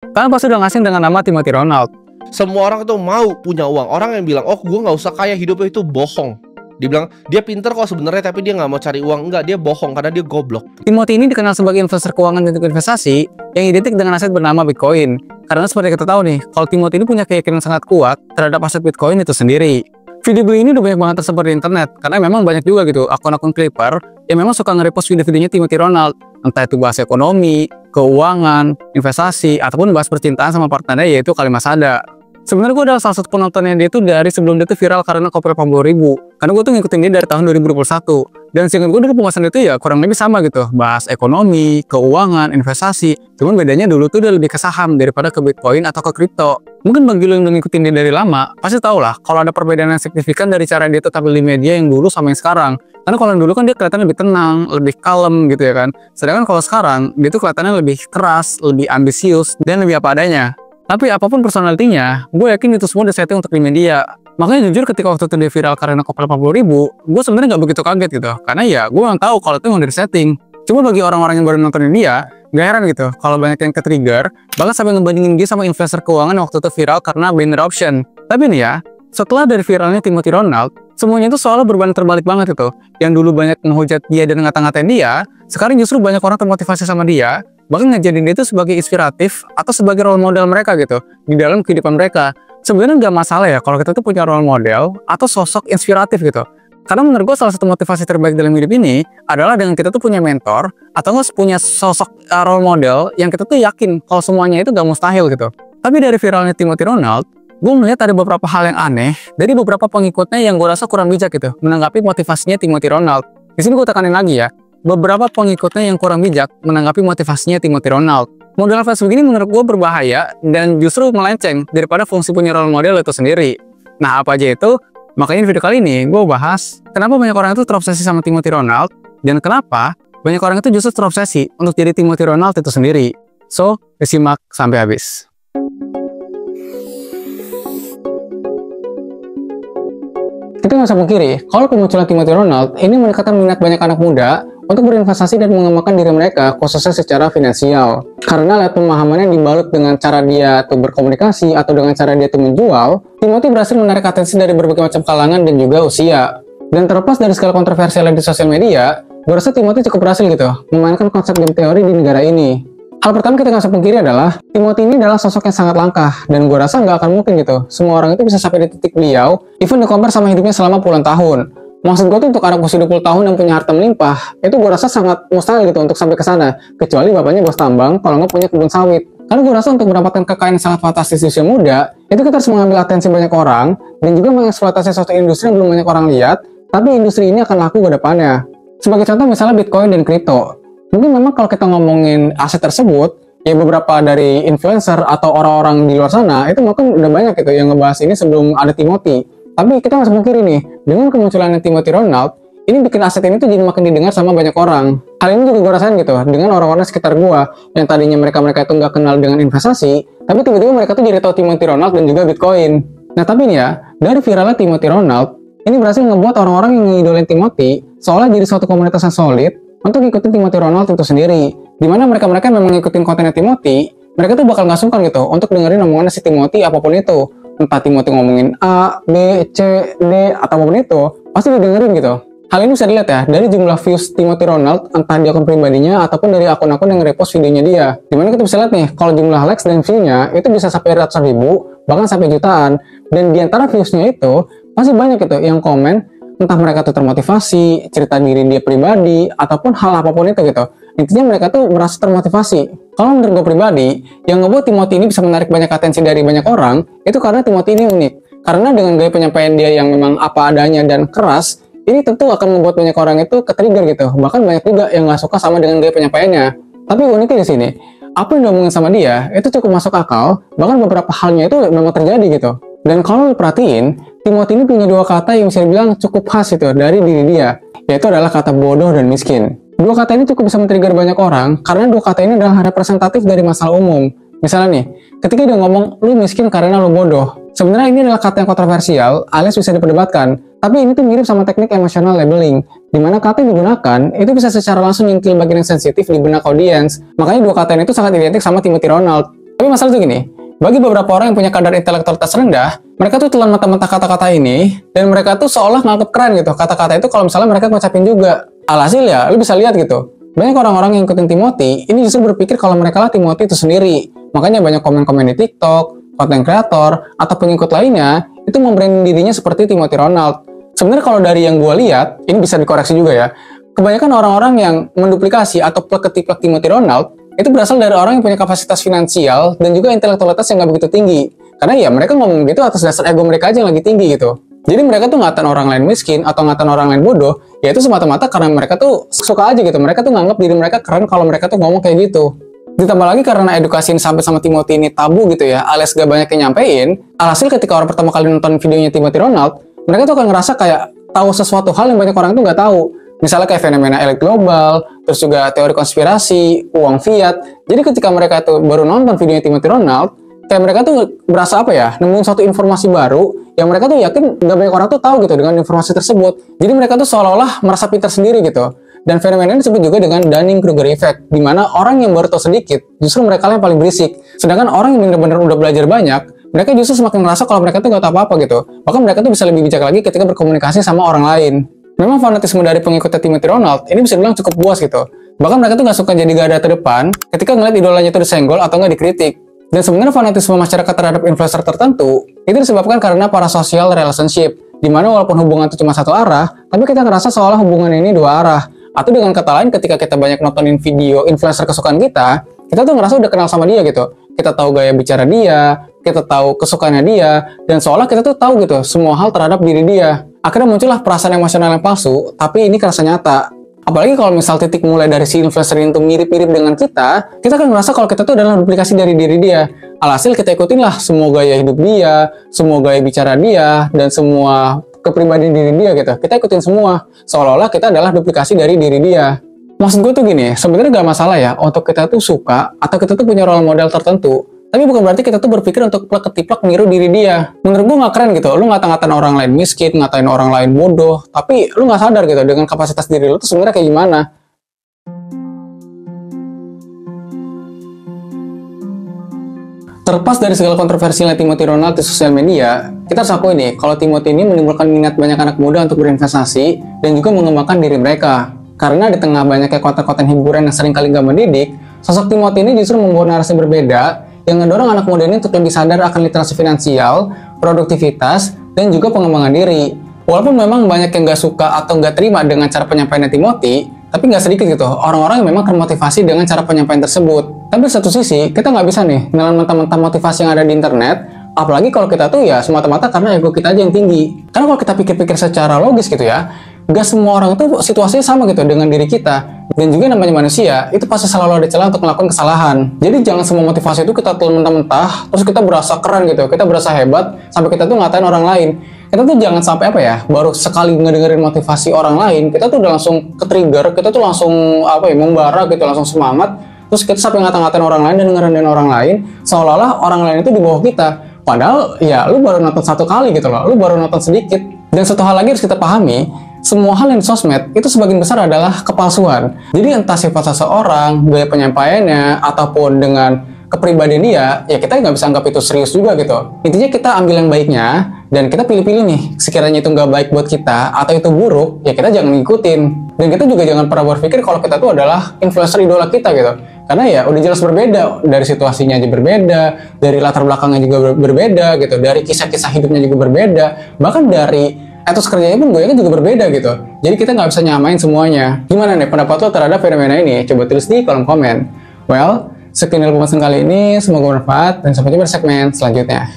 Kalian pasti udah ngasih dengan nama Timothy Ronald. Semua orang itu mau punya uang. Orang yang bilang, oh gue nggak usah kaya, hidupnya itu bohong. Dia bilang dia pinter kok sebenarnya, tapi dia nggak mau cari uang. Enggak, dia bohong karena dia goblok. Timothy ini dikenal sebagai investor keuangan dan investasi yang identik dengan aset bernama Bitcoin. Karena seperti kita tahu nih, kalau Timothy ini punya keyakinan sangat kuat terhadap aset Bitcoin itu sendiri. Video ini udah banyak banget tersebar di internet, karena memang banyak juga gitu akun-akun Clipper yang memang suka nge-repost video-videonya Timothy Ronald. Entah itu bahas ekonomi, keuangan, investasi, ataupun bahas percintaan sama partnernya yaitu Kalimat Sada. Sebenarnya gue adalah salah satu penontonnya dia tuh dari sebelum dia tuh viral karena kopi 80.000. Karena gue tuh ngikutin dia dari tahun 2021. Dan seingat gue dari pembahasan itu ya kurang lebih sama gitu. Bahas ekonomi, keuangan, investasi. Cuman bedanya dulu tuh udah lebih ke saham daripada ke Bitcoin atau ke kripto. Mungkin bagi lo yang udah ngikutin dia dari lama, pasti tau lah kalau ada perbedaan yang signifikan dari cara dia tuh tampil di media yang dulu sama yang sekarang. Karena kalau yang dulu kan dia kelihatan lebih tenang, lebih kalem gitu ya kan. Sedangkan kalau sekarang, dia tuh kelihatannya lebih keras, lebih ambisius, dan lebih apa adanya. Tapi apapun personalitinya, gue yakin itu semua disetting untuk di media. Makanya jujur ketika waktu itu dia viral karena kopel 80.000, gue sebenarnya nggak begitu kaget gitu. Karena ya gue nggak tahu kalau itu emang dari setting. Cuma bagi orang-orang yang baru nontonin dia, gak heran gitu kalau banyak yang ke-trigger, bahkan sampai ngebandingin dia sama investor keuangan yang waktu itu viral karena binary option. Tapi nih ya, setelah dari viralnya Timothy Ronald, semuanya itu soalnya berbanding terbalik banget itu. Yang dulu banyak menghujat dia dan ngata-ngatain dia, sekarang justru banyak orang termotivasi sama dia, bahkan ngejadiin dia itu sebagai inspiratif atau sebagai role model mereka gitu di dalam kehidupan mereka. Sebenarnya nggak masalah ya kalau kita tuh punya role model atau sosok inspiratif gitu. Karena menurut gue salah satu motivasi terbaik dalam hidup ini adalah dengan kita tuh punya mentor atau nggak punya sosok role model yang kita tuh yakin kalau semuanya itu nggak mustahil gitu. Tapi dari viralnya Timothy Ronald, gue melihat ada beberapa hal yang aneh dari beberapa pengikutnya yang gue rasa kurang bijak gitu menanggapi motivasinya Timothy Ronald. Di sini gue tekanin lagi ya. Beberapa pengikutnya yang kurang bijak menanggapi motivasinya Timothy Ronald. Model Facebook ini menurut gue berbahaya dan justru melenceng daripada fungsi punya role model itu sendiri. Nah apa aja itu? Makanya di video kali ini gue bahas kenapa banyak orang itu terobsesi sama Timothy Ronald dan kenapa banyak orang itu justru terobsesi untuk jadi Timothy Ronald itu sendiri. So, disimak sampai habis. Kita nggak usah pungkiri, kalau kemunculan Timothy Ronald ini meningkatkan minat banyak anak muda untuk berinvestasi dan mengembangkan diri mereka, khususnya secara finansial. Karena lihat pemahamannya dibalut dengan cara dia tuh berkomunikasi atau dengan cara dia tuh menjual, Timothy berhasil menarik atensi dari berbagai macam kalangan dan juga usia. Dan terlepas dari segala kontroversial di sosial media, gue rasa Timothy cukup berhasil gitu memainkan konsep game teori di negara ini. Hal pertama kita nggak usah pungkiri adalah Timothy ini adalah sosok yang sangat langka dan gue rasa nggak akan mungkin gitu semua orang itu bisa sampai di titik beliau, even di-compare sama hidupnya selama puluhan tahun. Maksud gue tuh untuk anak usia 20 tahun yang punya harta melimpah, itu gue rasa sangat mustahil gitu untuk sampai ke sana. Kecuali bapaknya bos tambang, kalau nggak punya kebun sawit. Karena gue rasa untuk mendapatkan kekayaan yang sangat fantastis di usia muda, itu kita harus mengambil atensi banyak orang, dan juga mengeksploitasi suatu industri yang belum banyak orang lihat, tapi industri ini akan laku ke depannya. Sebagai contoh misalnya Bitcoin dan kripto. Mungkin memang kalau kita ngomongin aset tersebut, ya beberapa dari influencer atau orang-orang di luar sana, itu mungkin udah banyak gitu yang ngebahas ini sebelum ada Timothy. Tapi kita masih mungkiri nih, dengan kemunculan Timothy Ronald, ini bikin aset ini tuh jadi makin didengar sama banyak orang. Hal ini juga gue rasain gitu, dengan orang-orang sekitar gue, yang tadinya mereka itu nggak kenal dengan investasi, tapi tiba-tiba mereka tuh jadi tahu Timothy Ronald dan juga Bitcoin. Nah tapi nih ya, dari viralnya Timothy Ronald, ini berhasil ngebuat orang-orang yang ngidolain Timothy, seolah jadi suatu komunitas yang solid, untuk ngikutin Timothy Ronald itu sendiri. Dimana mereka-mereka memang ngikutin kontennya Timothy, mereka tuh bakal nggak sungkan gitu, untuk dengerin omongannya si Timothy apapun itu. Entah Timothy ngomongin A, B, C, D, atau apapun itu, pasti didengerin gitu. Hal ini bisa dilihat ya, dari jumlah views Timothy Ronald, entah di akun pribadinya, ataupun dari akun-akun yang repost videonya dia. Dimana kita bisa lihat nih, kalau jumlah likes dan view-nya, itu bisa sampai ratusan ribu, bahkan sampai jutaan. Dan di antara views-nya itu, masih banyak gitu yang komen, entah mereka tuh termotivasi, cerita diri dia pribadi, ataupun hal apapun itu gitu. Intinya mereka tuh merasa termotivasi. Kalau menurut gue pribadi, yang ngebuat Timothy ini bisa menarik banyak atensi dari banyak orang, itu karena Timothy ini unik. Karena dengan gaya penyampaian dia yang memang apa adanya dan keras, ini tentu akan membuat banyak orang itu ke-trigger gitu. Bahkan banyak juga yang nggak suka sama dengan gaya penyampaiannya. Tapi uniknya di sini, apa yang diomongin sama dia, itu cukup masuk akal, bahkan beberapa halnya itu memang terjadi gitu. Dan kalau perhatiin, Timothy ini punya dua kata yang bisa dibilang cukup khas itu dari diri dia, yaitu adalah kata bodoh dan miskin. Dua kata ini cukup bisa men-trigger banyak orang, karena dua kata ini adalah representatif dari masalah umum. Misalnya nih, ketika dia ngomong, lu miskin karena lu bodoh. Sebenarnya ini adalah kata yang kontroversial, alias bisa diperdebatkan. Tapi ini tuh mirip sama teknik emotional labeling, di mana kata yang digunakan, itu bisa secara langsung nyentil bagian yang sensitif di benak audiens. Makanya dua kata ini tuh sangat identik sama Timothy Ronald. Tapi masalah itu gini, bagi beberapa orang yang punya kadar intelektualitas rendah, mereka tuh telan mentah-mentah kata-kata ini, dan mereka tuh seolah nganggep keren gitu, kata-kata itu kalau misalnya mereka ngucapin juga. Alhasil ya, lu bisa lihat gitu, banyak orang-orang yang ikutin Timothy, ini justru berpikir kalau mereka lah Timothy itu sendiri. Makanya banyak komen-komen di TikTok, konten kreator, atau pengikut lainnya, itu membranding dirinya seperti Timothy Ronald. Sebenarnya kalau dari yang gue lihat, ini bisa dikoreksi juga ya, kebanyakan orang-orang yang menduplikasi atau plek-ketiplek Timothy Ronald, itu berasal dari orang yang punya kapasitas finansial dan juga intelektualitas yang nggak begitu tinggi. Karena ya mereka ngomong gitu atas dasar ego mereka aja yang lagi tinggi gitu. Jadi mereka tuh ngatain orang lain miskin atau ngatain orang lain bodoh, ya itu semata-mata karena mereka tuh suka aja gitu. Mereka tuh nganggap diri mereka keren kalau mereka tuh ngomong kayak gitu. Ditambah lagi karena edukasi yang sampai sama Timothy ini tabu gitu ya, alias gak banyak yang nyampein, alhasil ketika orang pertama kali nonton videonya Timothy Ronald, mereka tuh akan ngerasa kayak tahu sesuatu hal yang banyak orang tuh nggak tahu. Misalnya kayak fenomena elit global, terus juga teori konspirasi, uang fiat. Jadi ketika mereka tuh baru nonton videonya Timothy Ronald, kayak mereka tuh berasa apa ya, nemuin suatu informasi baru yang mereka tuh yakin gak banyak orang tuh tahu gitu dengan informasi tersebut. Jadi mereka tuh seolah-olah merasa pintar sendiri gitu. Dan fenomena ini disebut juga dengan Dunning-Kruger effect, di mana orang yang baru tahu sedikit, justru mereka yang paling berisik. Sedangkan orang yang benar-benar udah belajar banyak, mereka justru semakin merasa kalau mereka tuh gak tahu apa-apa gitu. Bahkan mereka tuh bisa lebih bijak lagi ketika berkomunikasi sama orang lain. Memang fanatisme dari pengikutnya Timothy Ronald ini bisa dibilang cukup puas gitu. Bahkan mereka tuh gak suka jadi garda terdepan ketika ngeliat idolanya itu disenggol atau nggak dikritik. Dan sebenarnya fanatisme masyarakat terhadap influencer tertentu itu disebabkan karena parasocial relationship, di mana walaupun hubungan itu cuma satu arah, tapi kita ngerasa seolah hubungan ini dua arah. Atau dengan kata lain, ketika kita banyak nontonin video influencer kesukaan kita tuh ngerasa udah kenal sama dia gitu. Kita tahu gaya bicara dia, kita tahu kesukaannya dia, dan seolah kita tuh tahu gitu semua hal terhadap diri dia. Akhirnya muncullah perasaan emosional yang palsu, tapi ini kerasa nyata. Apalagi kalau misal titik mulai dari si influencer itu mirip-mirip dengan kita kan ngerasa kalau kita tuh adalah duplikasi dari diri dia. Alhasil kita ikutin lah semua gaya hidup dia, semua gaya bicara dia, dan semua kepribadian diri dia gitu. Kita ikutin semua, seolah-olah kita adalah duplikasi dari diri dia. Maksud gue tuh gini, sebenarnya gak masalah ya untuk kita tuh suka atau kita tuh punya role model tertentu. Tapi bukan berarti kita tuh berpikir untuk plek-ketiplek niru diri dia. Menurut gue gak keren gitu, lu ngata-ngatain orang lain miskin, ngatain orang lain bodoh, tapi lu gak sadar gitu dengan kapasitas diri lu tuh sebenarnya kayak gimana. Terlepas dari segala kontroversinya Timothy Ronald di sosial media, kita harus akui nih, kalau Timothy ini menimbulkan minat banyak anak muda untuk berinvestasi dan juga mengembangkan diri mereka. Karena di tengah banyaknya konten-konten hiburan yang seringkali gak mendidik, sosok Timothy ini justru membawa narasi berbeda yang ngedorong anak muda ini untuk lebih sadar akan literasi finansial, produktivitas, dan juga pengembangan diri. Walaupun memang banyak yang gak suka atau gak terima dengan cara penyampaian Timothy, tapi gak sedikit gitu orang-orang yang memang termotivasi dengan cara penyampaian tersebut. Tapi di satu sisi, kita gak bisa nih nelan mentah-mentah motivasi yang ada di internet, apalagi kalau kita tuh ya semata-mata karena ego kita aja yang tinggi. Karena kalau kita pikir-pikir secara logis gitu ya, gak semua orang tuh situasinya sama gitu dengan diri kita. Dan juga namanya manusia, itu pasti selalu ada celah untuk melakukan kesalahan. Jadi jangan semua motivasi itu kita telan mentah-mentah, terus kita berasa keren gitu, kita berasa hebat, sampai kita tuh ngatain orang lain. Kita tuh jangan sampai apa ya, baru sekali ngedengerin motivasi orang lain, kita tuh udah langsung ke-trigger, kita tuh langsung apa ya, membara gitu, langsung semangat. Terus kita sampai ngata-ngatain orang lain dan ngerendahin orang lain, seolah-olah orang lain itu di bawah kita. Padahal ya lu baru nonton satu kali gitu loh, lu baru nonton sedikit. Dan satu hal lagi harus kita pahami, semua hal yang di sosmed itu sebagian besar adalah kepalsuan. Jadi entah sifat seseorang, gaya penyampaiannya, ataupun dengan kepribadian dia, ya kita nggak bisa anggap itu serius juga gitu. Intinya kita ambil yang baiknya, dan kita pilih-pilih nih, sekiranya itu nggak baik buat kita, atau itu buruk, ya kita jangan ngikutin. Dan kita juga jangan pernah berpikir kalau kita tuh adalah influencer idola kita gitu. Karena ya udah jelas berbeda, dari situasinya aja berbeda, dari latar belakangnya juga berbeda gitu, dari kisah-kisah hidupnya juga berbeda, bahkan dari etos kerjanya pun gue yakin juga berbeda gitu. Jadi kita nggak bisa nyamain semuanya. Gimana nih pendapat lo terhadap fenomena ini? Coba tulis di kolom komen. Well, sekian dari pembahasan kali ini, semoga bermanfaat dan sampai jumpa di segmen selanjutnya.